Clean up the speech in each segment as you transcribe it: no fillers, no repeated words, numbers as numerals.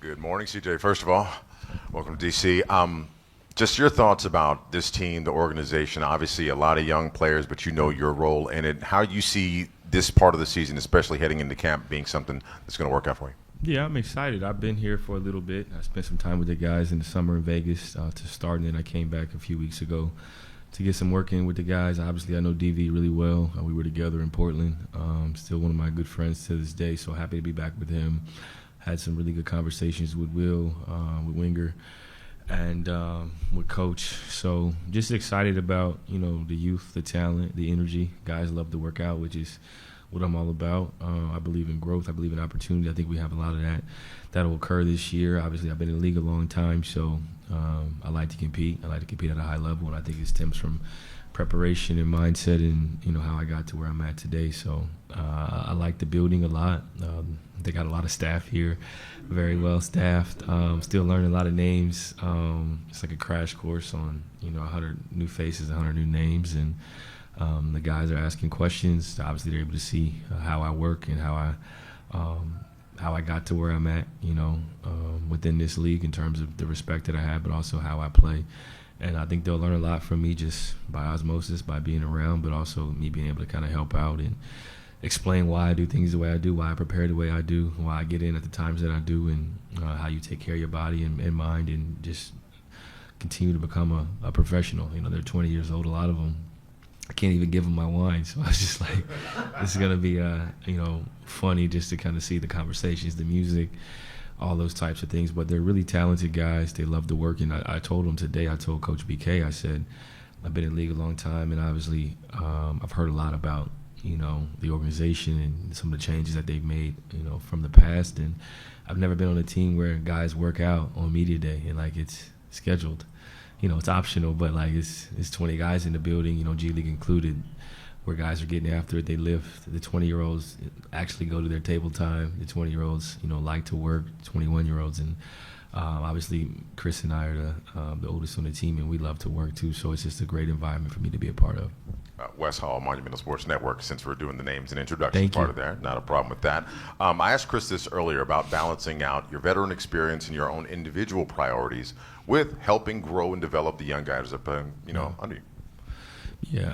Good morning, CJ. First of all, welcome to DC. Just your thoughts about this team, the organization. Obviously, a lot of young players, but you know your role in it. How you see this part of the season, especially heading into camp, being something that's going to work out for you? Yeah, I'm excited. I've been here for a little bit. I spent some time with the guys in the summer in Vegas to start, and then I came back a few weeks ago to get some work in with the guys. Obviously, I know DV really well. We were together in Portland. Still one of my good friends to this day, so happy to be back with him. Had some really good conversations with Will, with Winger, and with Coach. So just excited about, the youth, the talent, the energy. Guys love to work out, which is what I'm all about. I believe in growth. I believe in opportunity. I think we have a lot of that that'll occur this year. Obviously, I've been in the league a long time, so I like to compete. I like to compete at a high level, and I think it stems from preparation and mindset and, how I got to where I'm at today. So I like the building a lot. They got a lot of staff here, very well staffed. Still learning a lot of names. It's like a crash course on, 100 new faces, 100 new names, and the guys are asking questions. Obviously, they're able to see how I work and how I got to where I'm at, within this league in terms of the respect that I have, but also how I play. And I think they'll learn a lot from me just by osmosis, by being around, but also me being able to kind of help out and explain why I do things the way I do, why I prepare the way I do, why I get in at the times that I do, and how you take care of your body and mind and just continue to become a professional. They're 20 years old, a lot of them. I can't even give them my wine, so I was just like, this is going to be, funny just to kind of see the conversations, the music, all those types of things. But they're really talented guys. They love to work. And I told them today, I told Coach BK, I said, I've been in the league a long time, and obviously I've heard a lot about, the organization and some of the changes that they've made, from the past. And I've never been on a team where guys work out on media day and, it's scheduled. It's optional, but, it's 20 guys in the building, G League included, where guys are getting after it. They lift. The 20-year-olds actually go to their table time. The 20-year-olds, like to work, 21-year-olds. And obviously Chris and I are the oldest on the team, and we love to work too. So it's just a great environment for me to be a part of. Wes Hall, Monumental Sports Network, since we're doing the names and introductions part of there, not a problem with that. I asked Chris this earlier about balancing out your veteran experience and your own individual priorities with helping grow and develop the young guys that are under you. Yeah,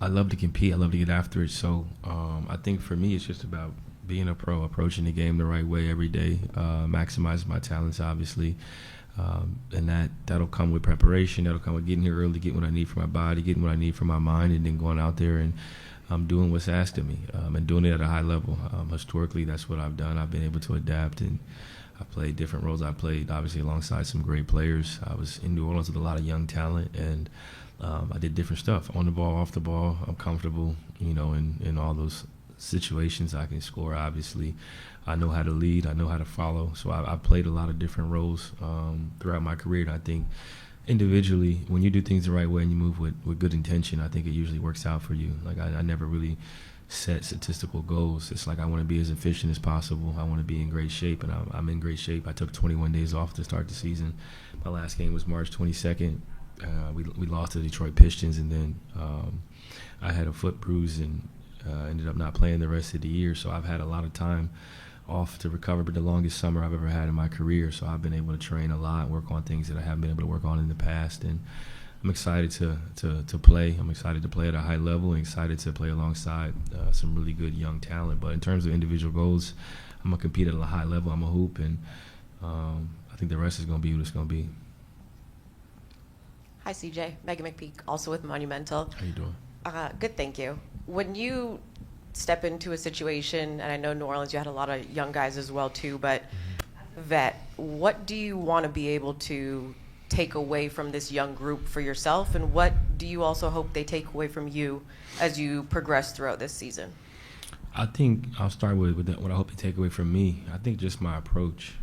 I love to compete. I love to get after it. So I think for me, it's just about being a pro, approaching the game the right way every day, maximizing my talents, obviously. And that'll come with preparation. That'll come with getting here early, getting what I need for my body, getting what I need for my mind, and then going out there and doing what's asked of me and doing it at a high level. Historically, that's what I've done. I've been able to adapt, and I played different roles. I played, obviously, alongside some great players. I was in New Orleans with a lot of young talent, and I did different stuff, on the ball, off the ball. I'm comfortable, in all those situations. I can score, obviously. I know how to lead. I know how to follow. So I played a lot of different roles throughout my career. And I think individually, when you do things the right way and you move with good intention, I think it usually works out for you. I never really set statistical goals. It's I want to be as efficient as possible. I want to be in great shape, and I'm in great shape. I took 21 days off to start the season. My last game was March 22nd. We lost to the Detroit Pistons, and then I had a foot bruise and ended up not playing the rest of the year. So I've had a lot of time off to recover, but the longest summer I've ever had in my career. So I've been able to train a lot, work on things that I haven't been able to work on in the past. And I'm excited to play. I'm excited to play at a high level and excited to play alongside some really good young talent. But in terms of individual goals, I'm going to compete at a high level. I'm a hoop, and I think the rest is going to be what it's going to be. Hi, CJ. Megan McPeak, also with Monumental. How you doing? Good, thank you. When you step into a situation, and I know New Orleans, you had a lot of young guys as well too, but as a vet, what do you want to be able to take away from this young group for yourself, and what do you also hope they take away from you as you progress throughout this season? I think I'll start with what I hope they take away from me. I think just my approach.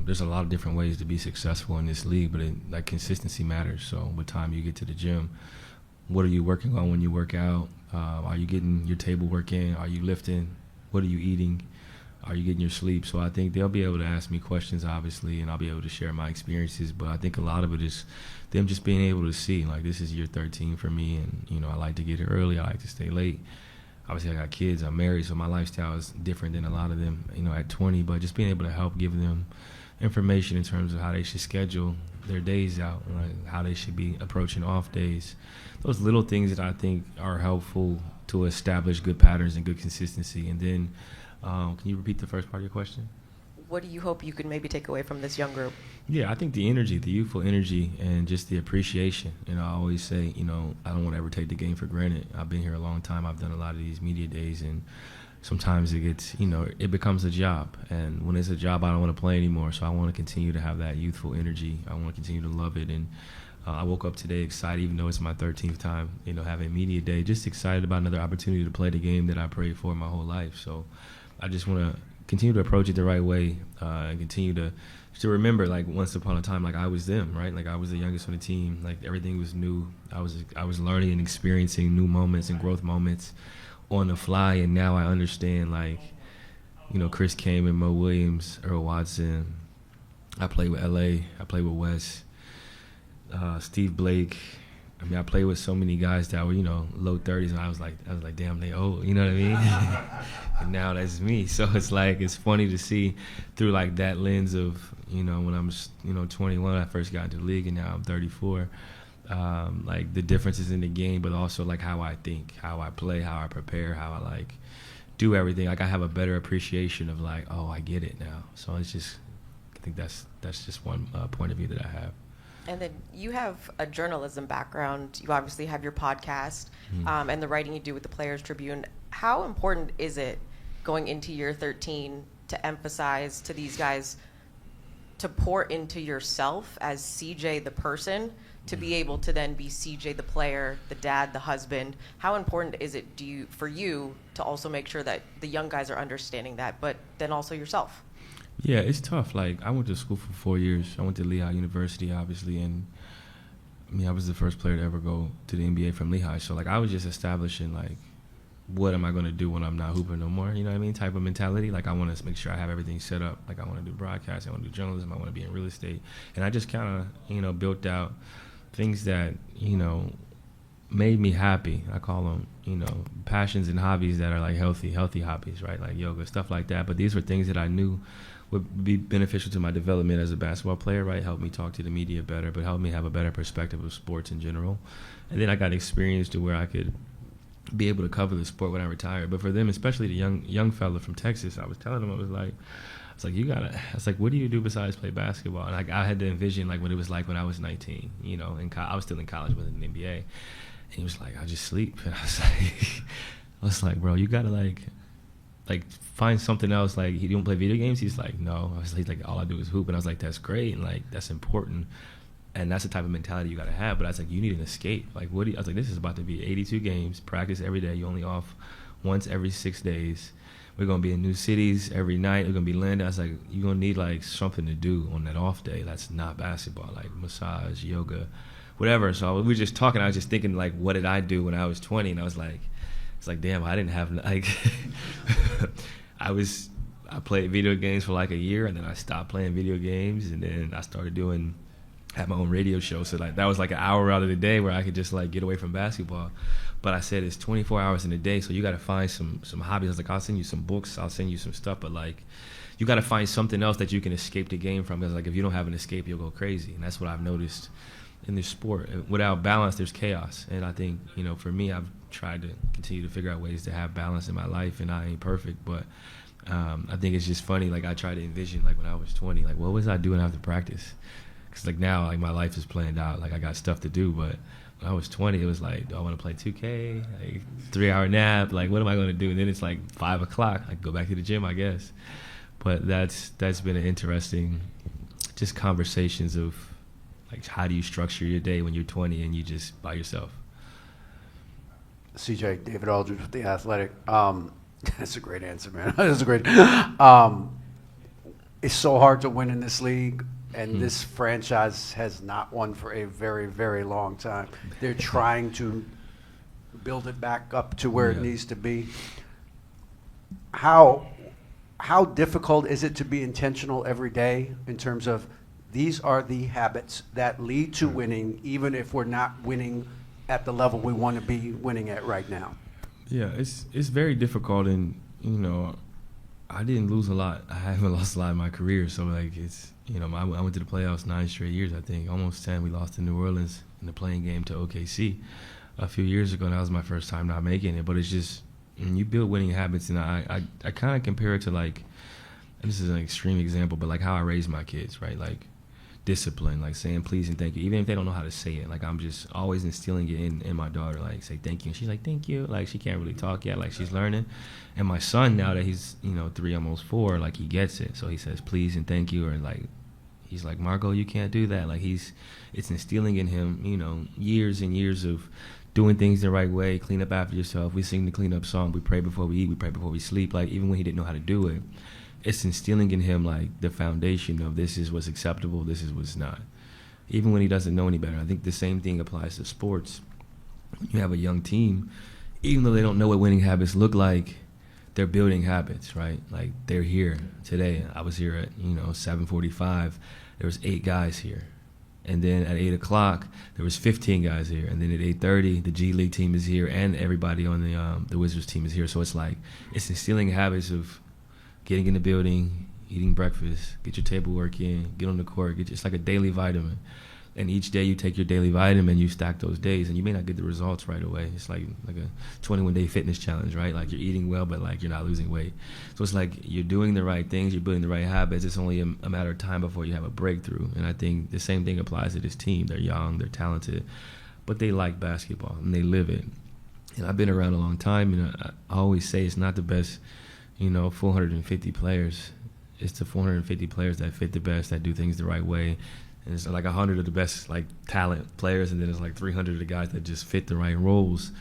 There's a lot of different ways to be successful in this league, but consistency matters. So with time you get to the gym, what are you working on when you work out? Are you getting your table work in? Are you lifting? What are you eating? Are you getting your sleep? So I think they'll be able to ask me questions, obviously, and I'll be able to share my experiences. But I think a lot of it is them just being able to see, this is year 13 for me, and, I like to get here early. I like to stay late. Obviously, I got kids. I'm married, so my lifestyle is different than a lot of them, at 20. But just being able to help give them information in terms of how they should schedule their days out, like how they should be approaching off days. Those little things that I think are helpful to establish good patterns and good consistency. And then, can you repeat the first part of your question? What do you hope you can maybe take away from this young group? Yeah, I think the energy, the youthful energy, and just the appreciation. You know, I always say, you know, I don't want to ever take the game for granted. I've been here a long time. I've done a lot of these media days, and sometimes it gets, you know, it becomes a job. And when it's a job, I don't want to play anymore. So I want to continue to have that youthful energy. I want to continue to love it. And I woke up today excited, even though it's my 13th time, you know, having media day, just excited about another opportunity to play the game that I prayed for my whole life. So I just want to continue to approach it the right way, and continue to remember, like, once upon a time, like, I was them, right? Like, I was the youngest on the team. Like, everything was new. I was learning and experiencing new moments and growth moments on the fly, and now I understand, like, you know, Chris Kaman, Mo Williams, Earl Watson. I played with L.A. I played with Wes, Steve Blake. I mean, I played with so many guys that were, you know, low 30s, and I was like, damn, they old, you know what I mean? And now that's me. So it's like, it's funny to see through like that lens of, you know, when I'm, you know, 21, I first got into the league, and now I'm 34. Like the differences in the game, but also like how I think, how I play, how I prepare, how I like do everything. Like I have a better appreciation of like, oh, I get it now. So it's just, I think that's just one point of view that I have. And then you have a journalism background. You obviously have your podcast, and the writing you do with the Players Tribune. How important is it going into year 13 to emphasize to these guys to pour into yourself as CJ the person, to be able to then be CJ the player, the dad, the husband? How important is it for you to also make sure that the young guys are understanding that, but then also yourself? Yeah, it's tough. Like, I went to school for 4 years. I went to Lehigh University, obviously, and I mean, I was the first player to ever go to the NBA from Lehigh. So, like, I was just establishing, like, what am I going to do when I'm not hooping no more? You know what I mean? Type of mentality. Like, I want to make sure I have everything set up. Like, I want to do broadcasting, I want to do journalism, I want to be in real estate. And I just kind of, you know, built out things that, you know, made me happy. I call them, you know, passions and hobbies that are like healthy hobbies, right? Like yoga, stuff like that. But these were things that I knew would be beneficial to my development as a basketball player, right? Help me talk to the media better, but help me have a better perspective of sports in general. And then I got experience to where I could be able to cover the sport when I retired. But for them, especially the young fella from Texas, I was telling them, I was like, what do you do besides play basketball? And I had to envision like what it was like when I was 19, you know, and I was still in college with an NBA. And he was like, I just sleep. And I was like, bro, you gotta like find something else. Like, you don't play video games? He's like, no. He's like, all I do is hoop. And I was like, that's great, and like that's important, and that's the type of mentality you gotta have. But I was like, you need an escape. Like, I was like, this is about to be 82 games, practice every day. You only off once every 6 days. We're gonna be in new cities every night. We're gonna be landing. I was like, you're gonna need like something to do on that off day. That's not basketball, like massage, yoga, whatever. So we were just talking. I was just thinking like, what did I do when I was 20? And I was like, it's like, damn, I didn't have like I played video games for like a year, and then I stopped playing video games, and then I started had my own radio show. So like that was like an hour out of the day where I could just like get away from basketball. But I said it's 24 hours in a day, so you got to find some hobbies. I was like, I'll send you some books, I'll send you some stuff, but like you got to find something else that you can escape the game from, because like if you don't have an escape, you'll go crazy. And that's what I've noticed in this sport. Without balance, there's chaos. And I think, you know, for me, I've tried to continue to figure out ways to have balance in my life, and I ain't perfect, but I think it's just funny. Like I try to envision like when I was 20, like what was I doing after practice? Because like now, like my life is planned out. Like I got stuff to do, but when I was 20, it was like, do I want to play 2K? Like 3-hour nap? Like what am I going to do? And then it's like 5 o'clock. I go back to the gym, I guess. But that's been an interesting, just conversations of like how do you structure your day when you're 20 and you just by yourself. CJ, David Aldridge with The Athletic. That's a great answer, man. That's a great. It's so hard to win in this league, and this franchise has not won for a very, very long time. They're trying to build it back up to where it needs to be. How difficult is it to be intentional every day in terms of these are the habits that lead to winning, even if we're not winning at the level we want to be winning at right now? Yeah, it's very difficult, and you know, I didn't lose a lot. I haven't lost a lot in my career. So, like, it's, I went to the playoffs 9 straight years, I think. Almost 10. We lost to New Orleans in the playing game to OKC a few years ago. And that was my first time not making it. But it's just, when you build winning habits, and I kind of compare it to, like, and this is an extreme example, but, like, how I raise my kids, right? Like, discipline, like saying please and thank you, even if they don't know how to say it. Like, I'm just always instilling it in my daughter, like, say thank you, and she's like, thank you. Like, she can't really talk yet, like, she's learning. And my son, now that he's 3, almost 4, like, he gets it. So he says please and thank you, or like, he's like, Margot, you can't do that. Like, it's instilling in him, years and years of doing things the right way. Clean up after yourself. We sing the clean up song. We pray before we eat. We pray before we sleep. Like, even when he didn't know how to do it, it's instilling in him, like, the foundation of this is what's acceptable, this is what's not. Even when he doesn't know any better. I think the same thing applies to sports. You have a young team, even though they don't know what winning habits look like, they're building habits, right? Like, they're here today. I was here at 7:45. There was 8 guys here, and then at 8 o'clock there was 15 guys here, and then at 8:30 the G League team is here, and everybody on the Wizards team is here. So it's like, it's instilling habits of getting in the building, eating breakfast, get your table work in, get on the court. It's like a daily vitamin. And each day you take your daily vitamin, you stack those days, and you may not get the results right away. It's like a 21-day fitness challenge, right? Like, you're eating well, but, like, you're not losing weight. So it's like you're doing the right things, you're building the right habits. It's only a matter of time before you have a breakthrough. And I think the same thing applies to this team. They're young, they're talented, but they like basketball, and they live it. And I've been around a long time, and I always say it's not the best 450 players. It's the 450 players that fit the best, that do things the right way. And it's like 100 of the best, like, talent players, and then it's like 300 of the guys that just fit the right roles.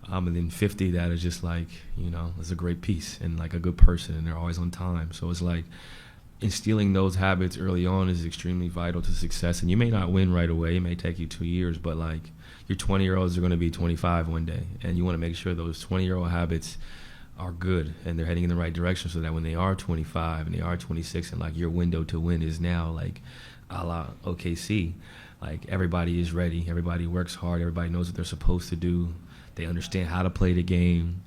And then 50 that are just like, it's a great piece and, like, a good person, and they're always on time. So it's like instilling those habits early on is extremely vital to success. And you may not win right away. It may take you 2 years, but, like, your 20-year-olds are going to be 25 one day. And you want to make sure those 20-year-old habits are good and they're heading in the right direction, so that when they are 25 and they are 26 and, like, your window to win is now, like, a la OKC, like, everybody is ready, everybody works hard, everybody knows what they're supposed to do, they understand how to play the game.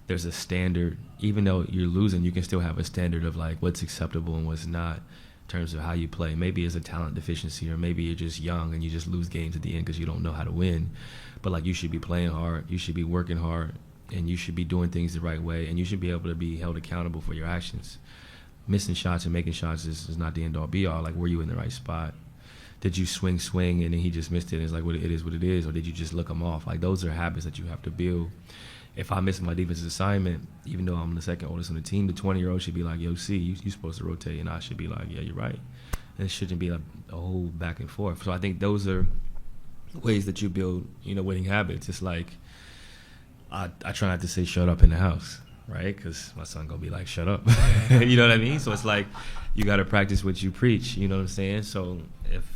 There's a standard. Even though you're losing, you can still have a standard of, like, what's acceptable and what's not in terms of how you play. Maybe it's a talent deficiency, or maybe you're just young and you just lose games at the end because you don't know how to win. But, like, you should be playing hard, you should be working hard, and you should be doing things the right way, and you should be able to be held accountable for your actions. Missing shots and making shots is not the end-all be-all. Like, were you in the right spot? Did you swing, and then he just missed it, and it's like, it is what it is, or did you just look him off? Like, those are habits that you have to build. If I miss my defensive assignment, even though I'm the second oldest on the team, the 20-year-old should be like, yo, see, you're supposed to rotate, and I should be like, yeah, you're right. And it shouldn't be like a whole back and forth. So I think those are ways that you build, winning habits. It's like, I try not to say shut up in the house, right? Because my son gonna be like, shut up. You know what I mean? So it's like, you got to practice what you preach, you know what I'm saying? So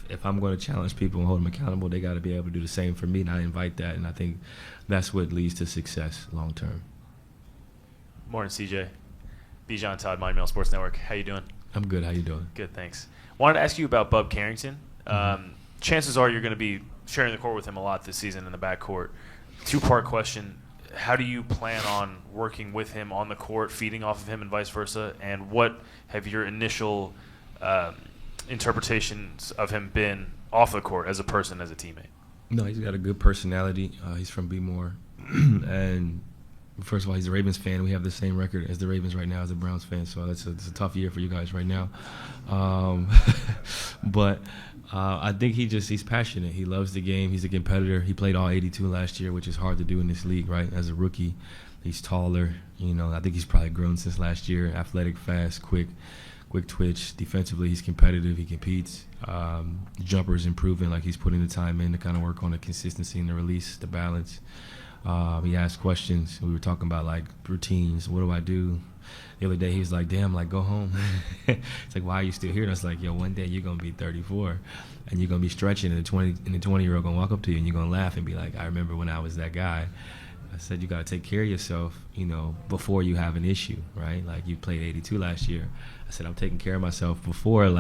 if I'm going to challenge people and hold them accountable, they got to be able to do the same for me, and I invite that, and I think that's what leads to success long term. Morning, CJ. Bijan Todd, Mighty Mail Sports Network. How you doing? I'm good. How you doing? Good, thanks. Wanted to ask you about Bub Carrington. Chances are you're going to be sharing the court with him a lot this season in the backcourt. 2-part question. How do you plan on working with him on the court, feeding off of him, and vice versa? And what have your initial interpretations of him been off the court as a person, as a teammate? No, he's got a good personality. He's from B-More. And first of all, he's a Ravens fan. We have the same record as the Ravens right now as a Browns fan, so it's a tough year for you guys right now. But I think he's passionate. He loves the game. He's a competitor. He played all 82 last year, which is hard to do in this league, right? As a rookie, he's taller. I think he's probably grown since last year. Athletic, fast, quick twitch. Defensively, he's competitive. He competes. The jumper is improving. Like, he's putting the time in to kind of work on the consistency and the release, the balance. He asked questions. We were talking about, like, routines. What do I do? The other day he was like, damn, like, go home. It's like, why are you still here? And I was like, yo, one day you're going to be 34 and you're going to be stretching, and the 20-year-old going to walk up to you and you're going to laugh and be like, I remember when I was that guy. I said, you got to take care of yourself, before you have an issue, right? Like, you played 82 last year. I said, I'm taking care of myself before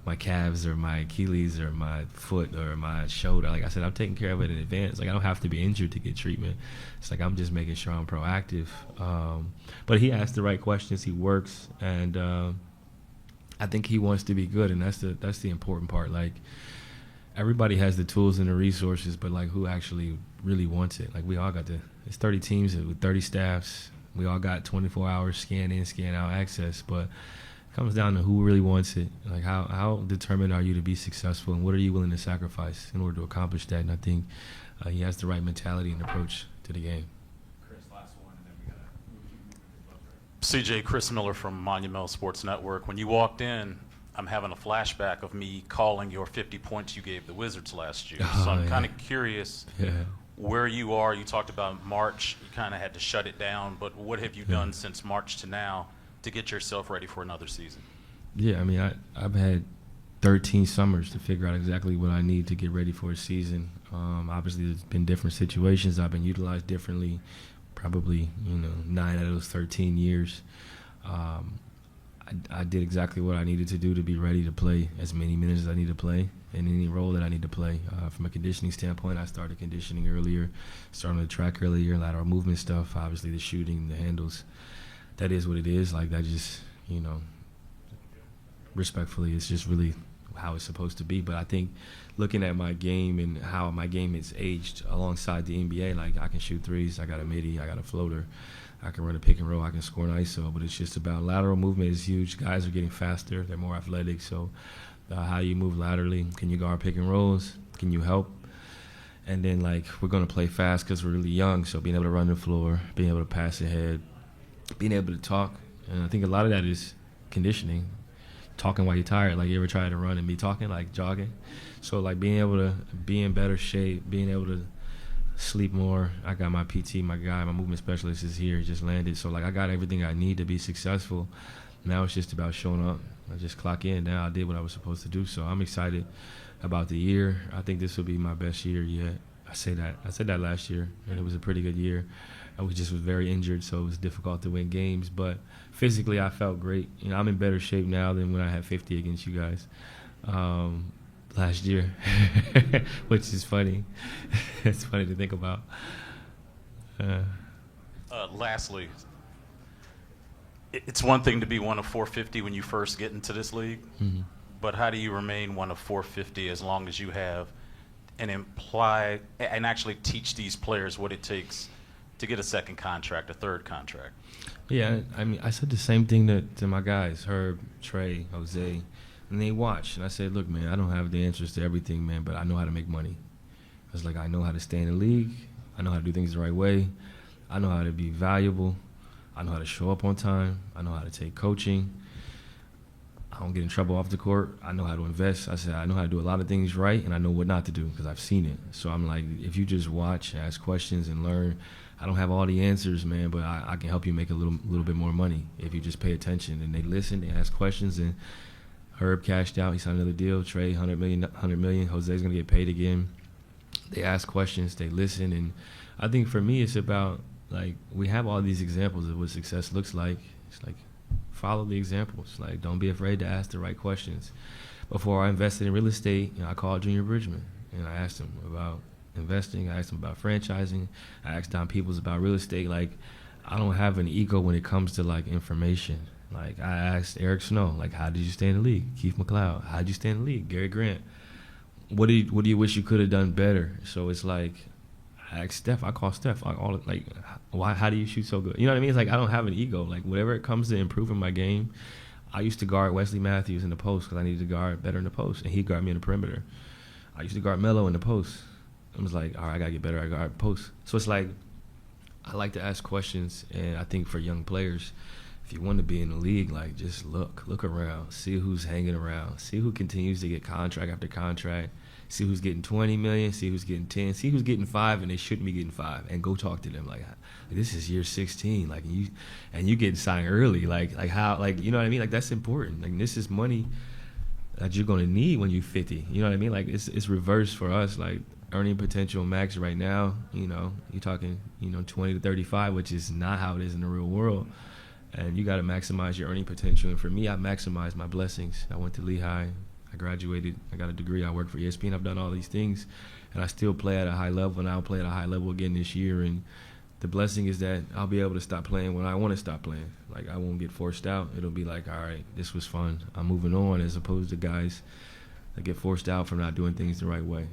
my calves or my Achilles or my foot or my shoulder. Like I said, I'm taking care of it in advance. Like I don't have to be injured to get treatment. It's like I'm just making sure I'm proactive. But he asks the right questions. He works, and I think he wants to be good, and that's the important part. Like everybody has the tools and the resources, but like who actually really wants it? Like we all got it's 30 teams with 30 staffs. We all got 24 hours scan in, scan out access, but it comes down to who really wants it. Like how determined are you to be successful, and what are you willing to sacrifice in order to accomplish that? And I think he has the right mentality and approach to the game. Chris, last one, and then we got CJ, Chris Miller from Monumental Sports Network. When you walked in, I'm having a flashback of me calling your 50 points you gave the Wizards last year. So I'm kind of curious where you are. You talked about March. You kind of had to shut it down. But what have you done since March to now to get yourself ready for another season? Yeah, I mean, I've had 13 summers to figure out exactly what I need to get ready for a season. Obviously, there's been different situations. I've been utilized differently, probably 9 out of those 13 years. I did exactly what I needed to do to be ready to play as many minutes as I need to play in any role that I need to play. From a conditioning standpoint, I started conditioning earlier, started on the track earlier, lateral movement stuff, obviously the shooting, the handles. That is what it is. Like that just, respectfully, it's just really how it's supposed to be. But I think looking at my game and how my game has aged alongside the NBA, like I can shoot threes, I got a midi, I got a floater, I can run a pick and roll, I can score an ISO, but it's just about lateral movement is huge. Guys are getting faster, they're more athletic, so how you move laterally, can you guard pick and rolls, can you help? And then like we're going to play fast because we're really young, so being able to run the floor, being able to pass ahead, being able to talk, and I think a lot of that is conditioning, talking while you're tired. Like you ever try to run and be talking, like jogging? So like being able to be in better shape, being able to sleep more. I got my PT, my movement specialist is here, he just landed. So like I got everything I need to be successful. Now it's just about showing up. I just clock in. Now I did what I was supposed to do. So I'm excited about the year. I think this will be my best year yet. I said that last year, and it was a pretty good year. I was very injured, so it was difficult to win games. But physically, I felt great. I'm in better shape now than when I had 50 against you guys last year, which is funny. It's funny to think about. Lastly, it's one thing to be one of 450 when you first get into this league, but how do you remain one of 450 as long as you have and imply and actually teach these players what it takes to get a second contract, a third contract? Yeah, I mean, I said the same thing to my guys, Herb, Trey, Jose, and they watched. And I said, look, man, I don't have the answers to everything, man, but I know how to make money. I was like, I know how to stay in the league. I know how to do things the right way. I know how to be valuable. I know how to show up on time. I know how to take coaching. I don't get in trouble off the court. I know how to invest. I said, I know how to do a lot of things right, and I know what not to do because I've seen it. So I'm like, if you just watch, ask questions, and learn, I don't have all the answers, man, but I can help you make a little bit more money if you just pay attention. And they listen, they ask questions, and Herb cashed out. He signed another deal. Trey, $100 million. Jose's going to get paid again. They ask questions, they listen, and I think for me it's about, like, we have all these examples of what success looks like. It's like, follow the examples. Like, don't be afraid to ask the right questions. Before I invested in real estate, I called Junior Bridgman, and I asked him about investing. I asked him about franchising. I asked Don Peoples about real estate. Like, I don't have an ego when it comes to, like, information. Like, I asked Eric Snow, like, how did you stay in the league? Keith McLeod, how did you stay in the league? Gary Grant, what do you wish you could have done better? So it's like, I asked Steph. I call Steph. Why? How do you shoot so good? You know what I mean? It's like I don't have an ego. Like whatever it comes to improving my game, I used to guard Wesley Matthews in the post because I needed to guard better in the post, and he guarded me in the perimeter. I used to guard Melo in the post. I was like, all right, I gotta get better. I guard post. So it's like I like to ask questions, and I think for young players, if you want to be in the league, like just look around, see who's hanging around, see who continues to get contract after contract. See who's getting 20 million, see who's getting 10, see who's getting 5 and they shouldn't be getting 5, and go talk to them like this is year 16, like you getting signed early, like how, like, you know what I mean? Like that's important. Like this is money that you're gonna need when you're 50. You know what I mean? Like it's reversed for us. Like earning potential max right now, you're talking 20 to 35, which is not how it is in the real world. And you got to maximize your earning potential. And for me, I maximized my blessings. I went to Lehigh. I graduated. I got a degree. I work for ESPN. I've done all these things, and I still play at a high level, and I'll play at a high level again this year. And the blessing is that I'll be able to stop playing when I want to stop playing. Like, I won't get forced out. It'll be like, all right, this was fun. I'm moving on, as opposed to guys that get forced out for not doing things the right way.